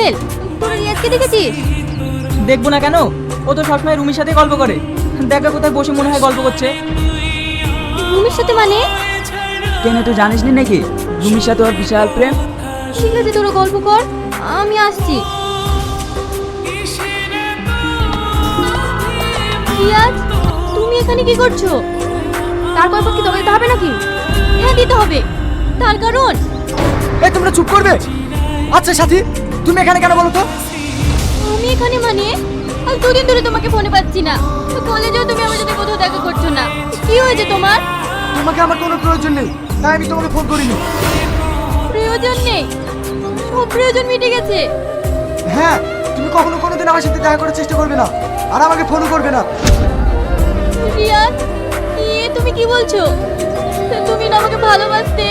সোহেল, তোরা রিয়াজকে দেখেছিস? দেখবো না কেন? ও তো সবসময় রুমির সাথে গল্প করে। দেখা কোথায় বসে মনে হয় গল্প করছে। রুমির সাথে মানে? কেন তুই জানিস নি নাকি রুমির সাথে ওর বিশাল প্রেম? ঠিক আছে, তোরা গল্প কর, আমি আসছি। রিয়াজ, তুমি এখানে কি করছো? তারপর কি তোকে দিতে হবে নাকি? হ্যাঁ দিতে হবে, তার কারণ এই তোমরা চুপ করবে? আচ্ছা সাথী, তুমি এখানে কেন বলো তো? আমি এখানে মানে আজ দুদিন ধরে তোমাকে ফোনে পাচ্ছি না। কলেজেও তুমি আমার সাথে কোথাও দেখা করছো না। কি হয়েছে তোমার? তোমাকে আমার কোনো প্রয়োজন নেই, তাই আমি তোমাকে ফোন করিনি। প্রয়োজন নেই? সব প্রয়োজন মিটে গেছে। হ্যাঁ, তুমি কখনো কোনোদিন আমার সাথে দেখা করার চেষ্টা করবে না, আর আমাকে ফোনও করবে না। রিয়াজ, তুমি কি বলছো? তুমি না আমাকে ভালোবাসতে?